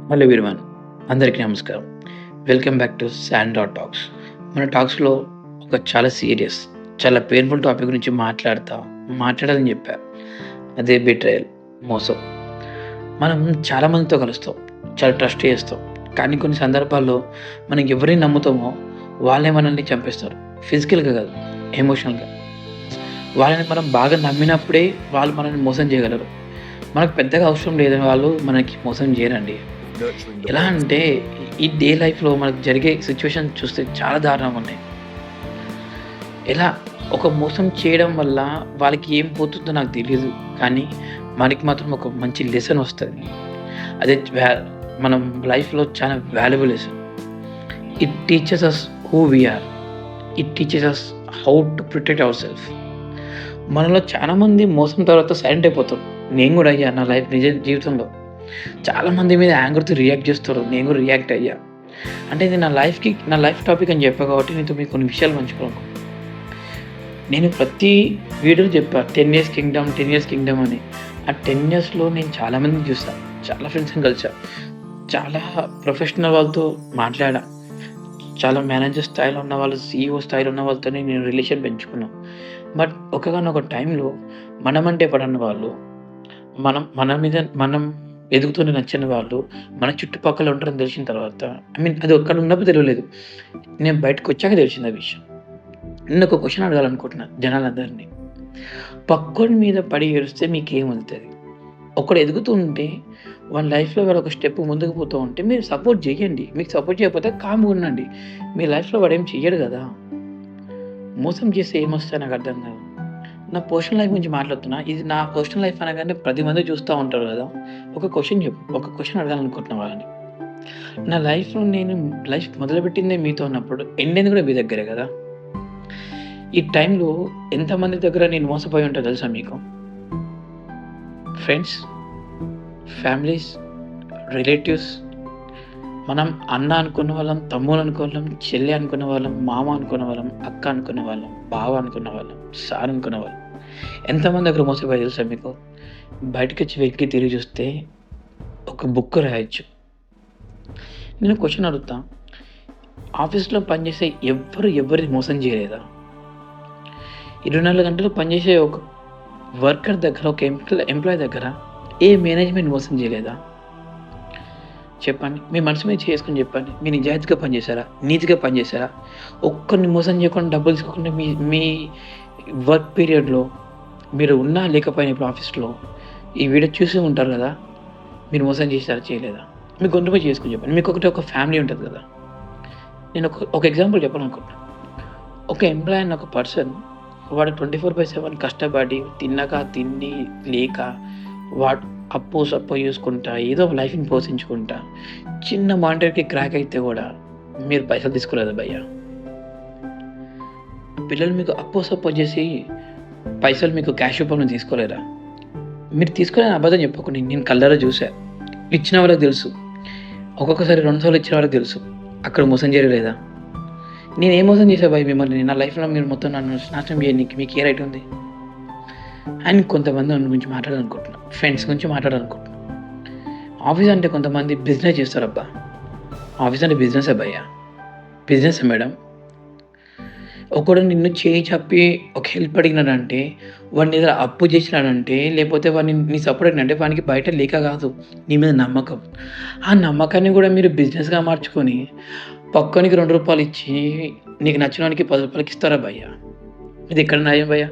Hello everyone, అందరికీ నమస్కారం. Welcome back to sand dot talks. మన టాక్స్‌లో ఒక చాలా సీరియస్, చాలా పెయిన్‌ఫుల్ టాపిక్ గురించి మాట్లాడాలని చెప్పా. అదే బిట్రేయల్, మోసం. మనం చాలా మందితో కలుస్తాం. చాలా ట్రస్ట్ చేస్తాం. కానీ కొన్ని సందర్భాల్లో మనం ఎవరిని నమ్ముతామో వాళ్ళే మనల్ని చంపేస్తారు. ఫిజికల్‌గా కాదు, ఎమోషనల్‌గా. వాళ్ళని మనం బాగా నమ్మినప్పుడే వాళ్ళు మనల్ని మోసం చేయగలరు. మనకు పెద్దగా అవసరం లేదని వాళ్ళు మనకి మోసం చేయరండి. nurturing the ఎలా bonds. అంటే ఈ డే లైఫ్‌లో మనకు జరిగే సిట్యుయేషన్ చూస్తే చాలా దారుణంగా ఉన్నాయి. ఎలా ఒక మోసం చేయడం వల్ల వాళ్ళకి ఏం పోతుందో నాకు తెలీదు. కానీ మనకి మాత్రం ఒక మంచి లెసన్ వస్తది. అదే మనం లైఫ్‌లో చాలా valuable lesson. It teaches us who we are. It teaches us how to protect our self. మనలో చాలామంది మోసం తర్వాత సైలెంట్ అయిపోతారు. నేను కూడా అయ్యా నా నిజ జీవితంలో. చాలామంది మీద యాంగర్‌తో రియాక్ట్ చేస్తారు. నేను కూడా రియాక్ట్ అయ్యా. అంటే ఇది నా లైఫ్ టాపిక్ అని చెప్పా కాబట్టి నీతో మీకు కొన్ని విషయాలు పంచుకోవాలనుకుంటున్నా. నేను ప్రతి వీడియోలో చెప్పా 10 ఇయర్స్ కింగ్డమ్, 10 ఇయర్స్ కింగ్డమ్ అని. ఆ 10 ఇయర్స్‌లో నేను చాలా మందిని చూసా. చాలా ఫ్రెండ్స్‌ని కలిసా. చాలా ప్రొఫెషనల్ వాళ్ళతో మాట్లాడా. చాలా మేనేజర్ స్థాయిలో ఉన్న వాళ్ళు, సీఈఓ స్థాయిలో ఉన్న వాళ్ళతోని నేను రిలేషన్ పెంచుకున్నా. బట్ ఒకానొక టైంలో మనమంటే పడని వాళ్ళు, మనం ఎదుగుతూనే నచ్చని వాళ్ళు మన చుట్టుపక్కల ఉంటారని తెలిసిన తర్వాత అది అక్కడ ఉన్నప్పుడు తెలవలేదు. నేను బయటకొచ్చాక తెలిసింది ఆ విషయం. నేనొక క్వెషన్ అడగాలనుకుంటున్నా జనాలందరిని. పక్కోడి మీద పడి ఏడిస్తే మీకేమవుతది? ఒకడు ఎదుగుతూ ఉంటే వాని లైఫ్‌లో వాడు ఒక స్టెప్ ముందుకు పోతూ ఉంటే మీరు సపోర్ట్ చేయండి. మీకు సపోర్ట్ చేయకపోతే కామ్‌గా ఉండండి. మీ లైఫ్‌లో వాడేం చెయ్యడు గదా! మోసం చేస్తే ఏమొస్తాయో నాకర్థం కాదు. నా పర్సనల్ లైఫ్ గురించి మాట్లాడుతున్నా. ఇది నా పర్సనల్ లైఫ్ అనగానే 10 మంది చూస్తా ఉంటారు గదా! ఒక క్వెషన్ అడగాలనుకుంటున్నా వాళ్ళని. నా లైఫ్‌లో నేను లైఫ్ మొదలుపెట్టిందే మీతో ఉన్నప్పుడు ఎండ్ అయింది కూడా మీ దగ్గరే గదా! ఈ టైంలో ఎంతమంది దగ్గర నేను మోసపోయి ఉంటా తెలుసా మీకు? ఫ్రెండ్స్, ఫ్యామిలీస్, రిలేటివ్స్, మనం అన్న అనుకున్న వాళ్ళం, తమ్ముడు అనుకున్న వాళ్ళం, చెల్లి అనుకున్న వాళ్ళం, మామ అనుకున్న వాళ్ళం, అక్క అనుకున్న వాళ్ళం, బావ అనుకున్న వాళ్ళం, సార్ అనుకున్న వాళ్ళం. ఎంతమంది దగ్గర మోసపోయారో తెలుసా మీకు? బయటకొచ్చి వెక్కి తిరిగి చూస్తే ఒక బుక్ రాయొచ్చు. నేను క్వెషన్ అడుగుతా. ఆఫీస్‌లో పనిచేసే ఎవరిని మోసం చేయలేదా? 24 గంటలు పనిచేసే ఒక వర్కర్ దగ్గర, ఒక ఎంప్లాయీ దగ్గర ఏ మేనేజ్‌మెంట్ మోసం చేయలేదా? చెప్పండి. మీ మనసు మీద చేసుకొని చెప్పండి. మీరు నిజాయితీగా పనిచేశారా? నీతిగా పనిచేశారా? ఒక్కరిని మోసం చేయకుండా డబ్బులు తీసుకోకుండా మీ మీ వర్క్ పీరియడ్‌లో మీరు ఉన్నా లేకపోయినా ఇప్పుడు ఆఫీస్‌లో ఈ వీడియో చూసి ఉంటారు గదా! మీరు మోసం చేశారా? చేయలేదా? మీ గొంతు మీద చేసుకొని చెప్పండి. ఒక ఫ్యామిలీ ఉంటది గదా! నేను ఒక ఎగ్జాంపుల్ చెప్పాలనుకుంటున్నా. ఒక ఎంప్లాయీ అన్న ఒక పర్సన్ వాడు 24/7 కష్టపడి తినక, తిండి లేక వాడు సప్పో చేసుకుంటా ఏదో లైఫ్‌ని పోషించుకుంటా చిన్న మానిటర్‌కి క్రాక్ అయితే గూడా మీరు పైసలు తీసుకోలేదా భయ్యా? పిల్లలు మీకు సప్పో చేసి పైసలు మీకు క్యాష్ రూపంలో తీసుకోలేరా? మీరు తీసుకోలేదని అబద్ధం చెప్పకండి. నేను కళ్ళారా చూసా. ఇచ్చిన వాళ్ళకి తెలుసు. ఒక్కొక్కసారి 2 సార్లు ఇచ్చిన వాళ్ళకి తెలుసు. అక్కడ మోసం జరగలేదా? నేనేం మోసం చేశా భయ్ మిమ్మల్ని? నా లైఫ్‌లో మీరు మొత్తం నన్ను నాశనం చేయనీకి మీకు ఏ రైట్ ఉంది? అండ్ కొంతమంది దాని గురించి మాట్లాడాలనుకుంటున్నా. ఫ్రెండ్స్ గురించి మాట్లాడాలనుకుంటున్నా. ఆఫీస్ అంటే కొంతమంది బిజినెస్ చేస్తారబ్బా! ఆఫీస్ అంటే బిజినెసే భయ్యా! బిజినెసే మేడం. ఒకడు నిన్ను చేయి చప్పి ఒక హెల్ప్ అడిగినాడంటే, వాడు నీ దగ్గర అప్పు చేసినాడంటే, లేపోతే వాడిని నీ సపోర్ట్ అడిగినంటే వానికి బయట లేక కాదు. నీ మీద నమ్మకం. ఆ నమ్మకాన్ని గూడా మీరు బిజినెస్‌గా మార్చుకొని, పక్కోనికి రూ. 2 ఇచ్చి, నీకు నచ్చినోనికి రూ. 10 ఇస్తారా భయ్యా? ఇదెక్కడ న్యాయం భయ్యా?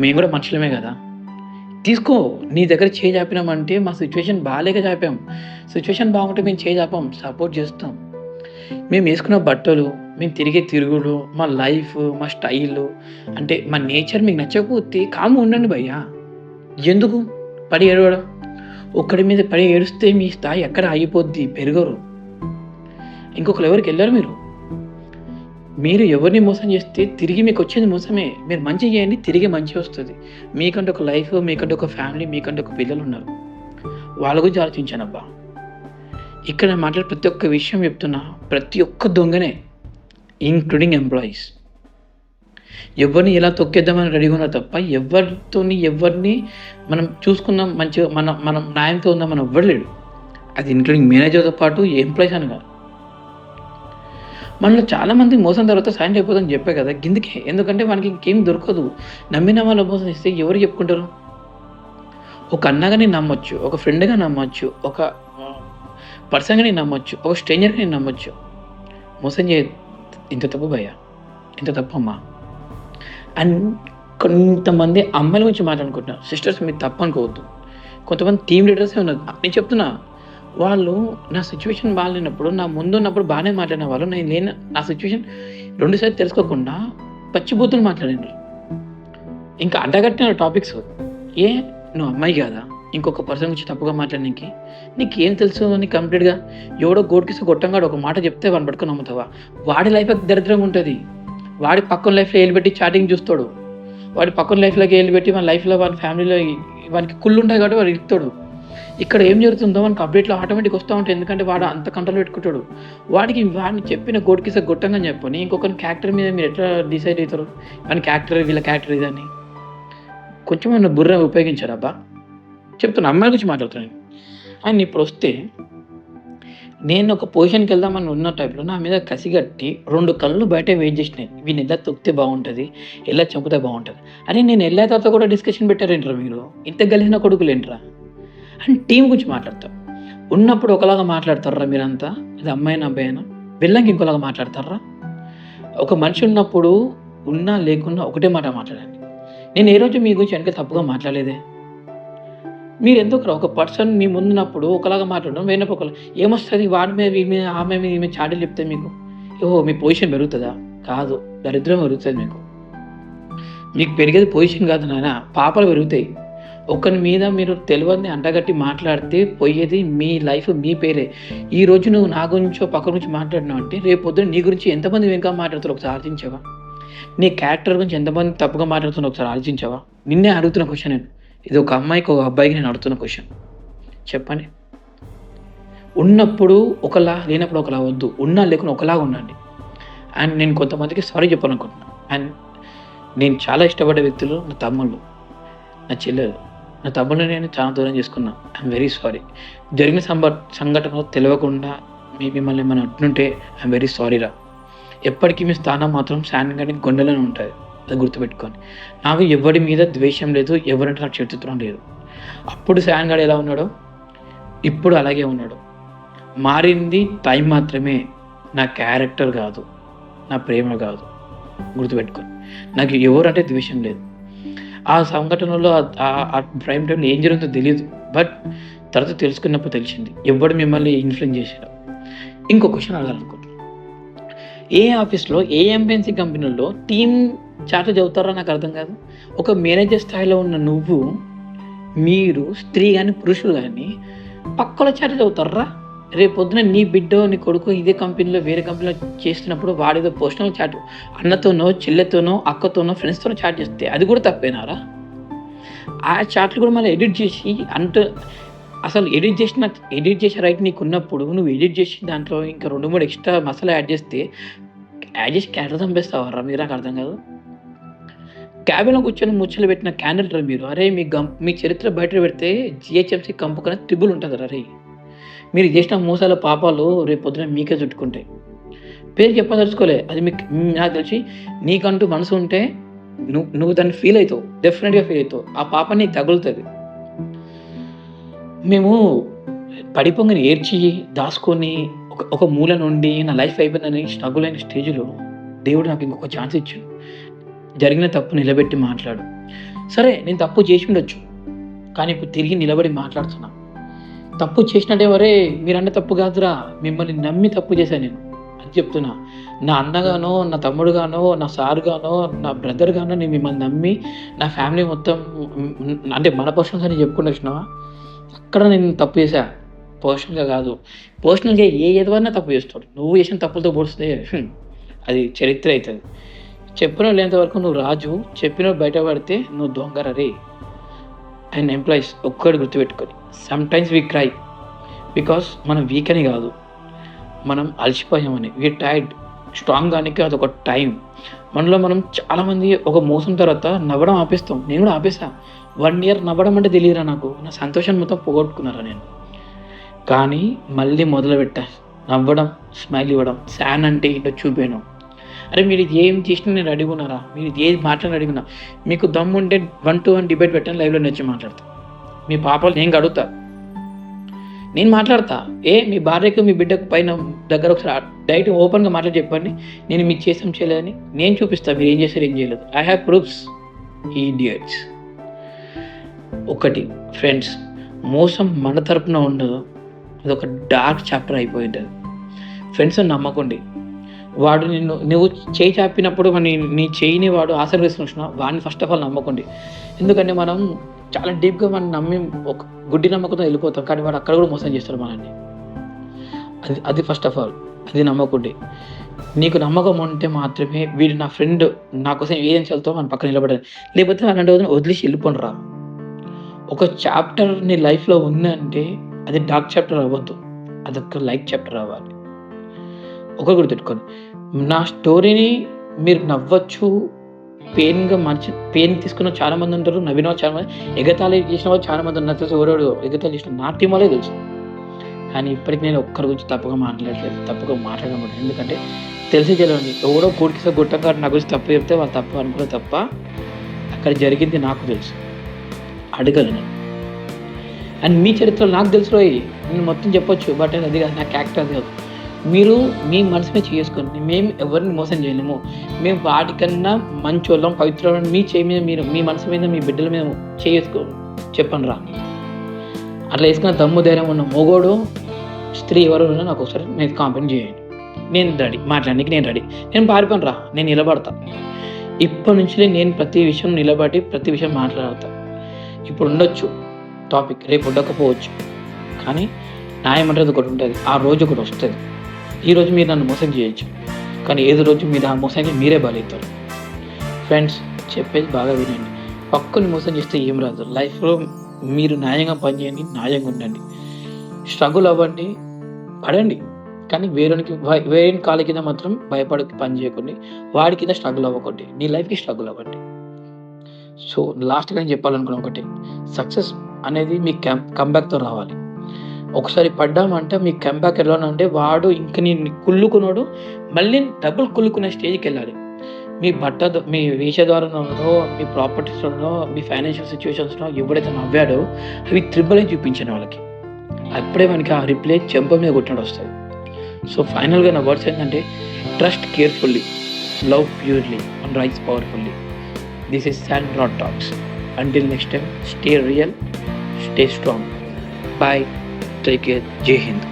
మేము గూడా మనుషులమే గదా! తీసుకో. నీ దగ్గర చేయి చాపినామంటే మా సిట్యుయేషన్ బాలేక చాపాం. సిట్యుయేషన్ బాగుంటే మేము చేయి చాపం. సపోర్ట్ చేస్తాం. మేమేసుకున్న బట్టలు, మేము తిరిగే తిరుగుడు, మా లైఫ్, మా స్టైలు అంటే మా నేచర్ మీకు నచ్చకపోతే కామ్‌గా ఉండండి భయ్యా! ఎందుకు పడి ఏడవడం? ఒక్కడి మీద పడి ఏడుస్తే మీ స్థాయి ఎక్కడ ఆగిపోద్ది. పెరగరు. ఇంకొక లెవెల్‌కెళ్లరు మీరు. మీరు ఎవరిని మోసం చేస్తే తిరిగి మీకొచ్చేది మోసమే. మీరు మంచి చేయండి తిరిగి మంచే వస్తది. మీకంటూ ఒక లైఫ్, మీకంటూ ఒక ఫ్యామిలీ, మీకంటూ ఒక పిల్లలున్నారు. వాళ్ళ గురించి ఆలోచించండబ్బా! ఇక్కడ నేను మాట్లాడే ప్రతి ఒక్క విషయం చెప్తున్నా. ప్రతి ఒక్క దొంగనే. Including employees. ఎవరిని ఎలా తొక్కేద్దామని రెడీగా ఉన్నారు తప్ప, ఎవరిని మనం చూసుకుందాం మంచిగా మనం న్యాయంతో ఉందామని ఎవ్వడు లేడు. అది ఇంక్లూడింగ్ మేనేజర్‌తో పాటు ఎంప్లాయీస్ అని కాదు. మనలో చాలామంది మోసం తర్వాత సైలెంట్ అయిపోతారని చెప్పా కదా! గిందుకే. ఎందుకంటే మనకి ఇంకేం దొరకదు. నమ్మిన వాళ్ళు మోసం చేస్తే ఎవరు చెప్పుకుంటారు? ఒక అన్నగా నేను నమ్మొచ్చు. ఒక ఫ్రెండ్‌గా నమ్మొచ్చు. ఒక పర్సన్‌గా నేను నమ్మొచ్చు. ఒక స్ట్రేంజర్‌గా నేను నమ్మొచ్చు. మోసం ఇంత తప్పు భయ్యా! ఇంత తప్పమ్మా! అండ్ కొంతమంది అమ్మాయిల గురించి మాట్లాడుకుంటున్నారు. సిస్టర్స్ మీరు తప్పనుకోవద్దు. కొంతమంది టీమ్ లీడర్సే ఉన్నారు. నేను చెప్తున్నా. వాళ్ళు నా సిట్యుయేషన్ బాలేనప్పుడు, నా ముందున్నప్పుడు బానే మాట్లాడిన వాళ్ళు, నేను లేని నా సిట్యుయేషన్ 2 సార్లు తెలుసుకోకుండా పచ్చిబూతులు మాట్లాడిండ్రు. ఇంకా అడ్డగట్టిన టాపిక్స్. ఏ నువ్వు అమ్మాయి కాదా? ఇంకొక పర్సన్ గురించి తప్పుగా మాట్లాడనీకి? నీకేం తెలుసు అని కంప్లీట్‌గా ఎవడో గోటికిస్తే గొట్టంగాడు ఒక మాట చెప్తే వాడిని పట్టుకొని నమ్ముతావా? వాడి లైఫే దరిద్రంగా ఉంటది. వాడి పక్కన లైఫ్‌లో ఏలు పెట్టి చాటింగ్ చూస్తాడు. వాడి పక్కన లైఫ్‌లోకి ఏలు పెట్టి వాని లైఫ్‌లో వాని ఫ్యామిలీలో వానికి కుళ్ళుంటాయి కాబట్టి వాడు ఇరుకుతాడు. ఇక్కడ ఏం జరుగుతుందో మనకు అప్డేట్‌లో ఆటోమేటిక్‌గా వస్తా ఉంటాయి. ఎందుకంటే వాడు అంత కంట్రోల్ పెట్టుకుంటాడు. వాడిని చెప్పిన గోటికిస్తే గొట్టంగా అని చెప్పని ఇంకొకని క్యారెక్టర్ మీద మీరు ఎట్లా డిసైడ్ అవుతారు? వాని క్యారెక్టర్ వీళ్ళ క్యారెక్టర్ ఇదని. కొంచెమన్నా బుర్ర ఉపయోగించారబ్బా! చెప్తున్నా అమ్మాయిల గురించి మాట్లాడుతున్నా నేను. అండ్ ఇప్పుడొస్తే నేను ఒక పొజిషన్‌కి వెళ్దామని ఉన్న టైంలో నా మీద కసిగట్టి 2 కళ్ళు బయటే వెయిట్ చేసినాయి. వీడిని ఎలా తొక్కితే బాగుంటది? ఎలా చంపితే బాగుంటది? అరే నేను ఎళ్ళిన తర్వాత కూడా డిస్కషన్ పెట్టారేంట్రా మీరు? ఇంత గలిసిన కొడుకులేంట్రా? అండ్ టీమ్ గురించి మాట్లాడతాం. ఉన్నప్పుడు ఒకలాగా మాట్లాడతార్రా మీరంతా? అది అమ్మాయినా, అబ్బాయినా? వెళ్ళంగా ఇంకోలాగా మాట్లాడతార్రా? ఒక మనిషి ఉన్నప్పుడు ఉన్నా లేకున్నా ఒకటే మాట మాట్లాడండి. నేను ఏ రోజు మీ గురించి వెనక తప్పుగా మాట్లాడలేదే. మీరెందుకురా ఒక పర్సన్ మీ ముందున్నప్పుడు ఒకలాగా మాట్లాడడం, వేరినప్పుడు ఒకలా ఏమొస్తది? వాడి మీద, వీడి మీద, ఆమె మీద, ఈమె మీద చాడీలు చెప్తే మీకు? ఓహో! మీ పొజిషన్ పెరుగుతదా? కాదు. దరిద్రం పెరుగుతది మీకు. మీకు పెరిగేది పొజిషన్ కాదు నాయనా, పాపాలు పెరుగుతాయి. ఒకని మీద మీరు తెలవనిది అంటగట్టి మాట్లాడితే పోయేది మీ లైఫ్, మీ పేరే. ఈరోజు నువ్వు నా గురించో, పక్కన గురించి మాట్లాడినావంటే రేపొద్దున నీ గురించి ఎంతమంది వెనక మాట్లాడతారో ఒకసారి ఆలోచించావా? నీ క్యారెక్టర్ గురించి ఎంతమంది తప్పుగా మాట్లాడుతున్నారో ఒకసారి ఆలోచించావా? నిన్నే అడుగుతున్న క్వెషన్ నేను. ఇది ఒక అమ్మాయికి, ఒక అబ్బాయికి నేను అడుగుతున్న క్వెషన్. చెప్పండి. ఉన్నప్పుడు ఒకలా, లేనప్పుడు ఒకలా వద్దు. ఉన్నా లేకున్నా ఒకలాగా ఉండండి. అండ్ నేను కొంతమందికి సారీ చెప్పాలనుకుంటున్నా. అండ్ నేను చాలా ఇష్టపడే వ్యక్తులు నా తమ్ముళ్ళు, నా చెల్లెలు. నా తమ్ముడిని నేను చాలా దూరం చేసుకున్నా. I'm very sorry. జరిగిన సంఘటనలు తెలవకుండా మిమ్మల్ని ఏమైనా అంటుంటే ఐయామ్ వెరీ సారీరా. ఎప్పటికీ మీ స్థానం మాత్రం శాన్ గాడి గుండెలోనే ఉంటది. అది గుర్తుపెట్టుకోండి. నాకు ఎవ్వడి మీద ద్వేషం లేదు. ఎవరంటే నాకు శత్రుత్వం లేదు. అప్పుడు శాన్ గాడు ఎలా ఉన్నాడో ఇప్పుడు అలాగే ఉన్నాడు. మారింది టైం మాత్రమే. నా క్యారెక్టర్ కాదు. నా ప్రేమ కాదు. గుర్తుపెట్టుకోండి. నాకు ఎవరంటే ద్వేషం లేదు. ఆ సంఘటనలో ఆ ప్రైమ్ టైంలో ఏం జరుగుతుందో తెలీదు. బట్ తర్వాత తెలుసుకున్నప్పుడు తెలిసింది. ఎవ్వడు మిమ్మల్ని ఇన్‌ఫ్లుయెన్స్ చేసాడో. ఇంకో క్వెషన్ అడగాలనుకుంటున్నా. ఏ ఆఫీస్‌లో, ఏ ఎంఎన్‌సీ కంపెనీలో టీమ్ చాట్లు చదువుతారో నాకు అర్థం కాదు. ఒక మేనేజర్ స్థాయిలో ఉన్న నువ్వు, మీరు స్త్రీ గాని, పురుషులు గాని పక్కోళ్ళ చాట్లు చదువుతార్రా? రేపొద్దున నీ బిడ్డో, నీ కొడుకో ఇదే కంపెనీలో, వేరే కంపెనీలో చేస్తున్నప్పుడు వాడేదో పర్సనల్ చాట్ అన్నతోనో, చెల్లెతోనో, అక్కతోనో, ఫ్రెండ్స్‌తోనో చాట్ చేస్తే అది కూడా తప్పేనారా? ఆ చాట్లు కూడా మళ్ళీ ఎడిట్ చేసి అసలు ఎడిట్ చేసే రైట్ నీకున్నప్పుడు నువ్వు ఎడిట్ చేసి దాంట్లో ఇంకా 2, 3 ఎక్స్‌ట్రా మసాలా యాడ్ చేస్తే క్యారెక్టర్ చంపేస్తావారా మీరు? నాకు అర్థం కాదు. క్యాబిన్‌లో కూర్చొని ముచ్చట్లు పెట్టిన క్యాండిడేట్‌రా మీరు. అరేయ్! మీ చరిత్ర బయట పెడితే జీహెచ్ఎంసీ కంపు కన్నా త్రిబుల్ ఉంటదిరా అరేయ్! మీరు చేసిన మోసాలు, పాపాలు రేపొద్దున మీకే చుట్టుకుంటాయి. పేరు చెప్పదలుచుకోలే. అది నాకు తెలిసి నీకంటూ మనసు ఉంటే నువ్వు దాన్ని ఫీల్ అయితావు. డెఫినిట్‌గా ఫీల్ అయితావు. ఆ పాపం నీకు తగులుతది. మేము పడిపొంగని ఏడ్చి, దాసుకొని ఒక మూల నుండి నా లైఫ్ అయిపోయిందని స్ట్రగుల్ అయిన స్టేజ్‌లో దేవుడు నాకు ఇంకొక ఛాన్స్ ఇచ్చిండు. జరిగిన తప్పు నిలబెట్టి మాట్లాడు. సరే నేను తప్పు చేసుండొచ్చు. కానీ ఇప్పుడు తిరిగి నిలబడి మాట్లాడుతున్నా. తప్పు చేసినట్టే ఒరేయ్! మీరన్న తప్పు కాదురా. మిమ్మల్ని నమ్మి తప్పు చేశా నేను. అది చెప్తున్నా. నా అన్నగానో, నా తమ్ముడుగానో, నా సార్‌గానో, నా బ్రదర్‌గానో నేను మిమ్మల్ని నమ్మి నా ఫ్యామిలీ మొత్తం అంటే మన పర్సనల్స్ అని చెప్పుకుంటూ వచ్చినావా? అక్కడ నేను తప్పు చేశా. పర్సనల్‌గా కాదు. పర్సనల్‌గా ఏ ఎదవన్నా తప్పు చేస్తాడు. నువ్వు చేసిన తప్పులతో పోలిస్తే అది చరిత్ర అయితది. చెప్పినోడు లేనంత వరకు నువ్వు రాజు. చెప్పినోడు బయట పడితే నువ్వు దొంగరా రేయ్! అండ్ ఎంప్లాయీస్ ఒక్కటి గుర్తుపెట్టుకోండి. సమ్‌టైమ్స్ వి క్రై బికాస్ మనం వీక్ అని కాదు. మనం అలసిపోయామని. We are tired. స్ట్రాంగ్ గానికి అదొక టైం. మనలో మనం చాలామంది ఒక మోసం తర్వాత నవ్వడం ఆపేస్తాం. నేను కూడా ఆపేసా. 1 ఇయర్ నవ్వడం అంటే తెలీదురా నాకు. నా సంతోషాన్ని మొత్తం పోగొట్టుకున్నారా నేను. కానీ మళ్ళీ మొదలుపెట్టా. నవ్వడం, స్మైల్ ఇవ్వడం, సాన్ అంటే ఏంటో చూపాను. అరే మీరు ఇది ఏం చేసినా నేను రెడీగా ఉన్నారా? మీరు ఇది ఏది మాట్లాడినా రెడీగా ఉన్నా. మీకు దమ్ముంటే 1-to-1 డిబేట్ పెట్టండి, లైవ్‌లో వచ్చి మాట్లాడతా. మీ పాపాలు నేను కడుగుతా. నేను మాట్లాడతా. మీ భార్యకు, మీ బిడ్డకు పైన దగ్గర ఒకసారి డైరెక్ట్ ఓపెన్‌గా మాట్లాడి చెప్పండి. నేను మీకు చేసాం చేయలేదని. నేను చూపిస్తా మీరు ఏం చేశారు, ఏం చేయలేదు. I have proofs. ఇడియట్స్. ఒకటి ఫ్రెండ్స్, మోసం మన తరపున ఉండదు. అదొక డార్క్ చాప్టర్ అయిపోయి ఉంటది. ఫ్రెండ్స్‌ని నమ్మకండి. వాడు నువ్వు చేయి చాపినప్పుడు నీ చేయిని వాడు ఆశీర్వదిస్తున్న చూసినావా? వాడిని ఫస్ట్ ఆఫ్ ఆల్ నమ్మకండి. ఎందుకంటే మనం చాలా డీప్‌గా మనం నమ్మి ఒక గుడ్డి నమ్మకంతో వెళ్ళిపోతాం. కానీ వాడు అక్కడ కూడా మోసం చేస్తాడు మనల్ని. అది ఫస్ట్ ఆఫ్ ఆల్ అది నమ్మకండి. నీకు నమ్మకం ఉంటే మాత్రమే వీడు నా ఫ్రెండ్, నా కోసం ఏదైనా చదువుతావు మన పక్కన నిలబడాలి. లేకపోతే అలాంటి రోజున వదిలేసి వెళ్ళిపోండిరా. ఒక చాప్టర్ నీ లైఫ్‌లో ఉందంటే అది డార్క్ చాప్టర్ అవ్వద్దు. అదొక లైట్ చాప్టర్ అవ్వాలి. ఒకటి గుర్తుపెట్టుకోండి. నా స్టోరీని మీరు నవ్వచ్చు, పెయిన్ తీసుకున్న చాలామంది ఉంటారు, నవ్విన వాళ్ళు చాలామంది, ఎగతాళి చేసిన వాళ్ళు చాలామంది ఉన్నారు. తెలుసు ఎవరెవరు ఎగతాళి చేసిన నా టీం వాళ్ళే తెలుసు. కానీ ఇప్పటికి నేను ఒక్కరి గురించి తప్పుగా మాట్లాడడం. ఎందుకంటే తెలిసి తెలియని ఎవడో కోడికిసో గుట్టంగారు నా గురించి తప్పు చెప్తే వాళ్ళు తప్పు అనుకునే తప్ప అక్కడ జరిగింది నాకు తెలుసు. అడగలను. అండ్ మీ చరిత్రలో నాకు తెలుసు. నేను మొత్తం చెప్పొచ్చు, బట్ అది కాదు నాకు యాక్టర్, అది కాదు. మీరు మీ మనసునే చేసుకోండి. మేము ఎవరిని మోసం చేయలేము. మేము వాటికన్నా మంచోళ్ళం, పవిత్రులం. మీ చేయి మీద మీరు, మీ మనసు మీద, మీ బిడ్డల మీద చేసుకో చెప్పండి రా. అట్లా వేసుకున్న దమ్ము ధైర్యం ఉన్న మొగోడు, స్త్రీ ఎవరు ఉన్నా నాకు ఒకసారి నేను కాంప్లైంట్ చేయండి. నేను రెడీ మాట్లాడడానికి, నేను రెడీ. నేను పారిపోను రా, నేను నిలబడతా. ఇప్పటి నుంచి నేను ప్రతి విషయం నిలబడి ప్రతి విషయం మాట్లాడతా. ఇప్పుడు ఉండొచ్చు టాపిక్, రేపు ఉండకపోవచ్చు. కానీ న్యాయం అనేది ఒకటి ఉంటుంది. ఆ రోజు ఒకటి వస్తుంది. ఈరోజు మీరు నన్ను మోసం చేయొచ్చు, కానీ ఏదో రోజు మీరు ఆ మోసానికి మీరే బలవుతారు. ఫ్రెండ్స్, చెప్పేది బాగా వినండి. పక్కని మోసం చేస్తే ఏం రాదు. లైఫ్లో మీరు న్యాయంగా పనిచేయండి, న్యాయంగా ఉండండి, స్ట్రగుల్ అవ్వండి, పడండి. కానీ వేరే కాళ్ళ కింద మాత్రం భయపడి పని చేయకండి. వాడి కింద స్ట్రగుల్ అవ్వకండి. నీ లైఫ్కి స్ట్రగుల్ అవ్వండి. సో లాస్ట్గా నేను చెప్పాలనుకున్న ఒకటి, సక్సెస్ అనేది మీ కంబ్యాక్తో రావాలి. ఒకసారి పడ్డామంటే మీ కంబ్యాక్ ఎలా అంటే వాడు ఇంక నీ కుళ్ళుకున్నాడు, మళ్ళీ డబుల్ కుళ్ళుకునే స్టేజ్కి వెళ్ళాలి. మీ వేషధారణలో, మీ ప్రాపర్టీస్లో, మీ ఫైనాన్షియల్ సిచ్యువేషన్స్లో ఎవడైతే నవ్వాడో అవి త్రిబుల్ అని చూపించాను వాళ్ళకి. అప్పుడే మనకి ఆ రిప్లై చెంప మీద కొట్టినట్టు వస్తుంది. సో ఫైనల్గా నా వర్డ్స్ ఏంటంటే, trust carefully, love purely and rice powerfully. This is Sandra Talks. Until next time, stay real, stay strong. Bye. Take care. Jai Hind.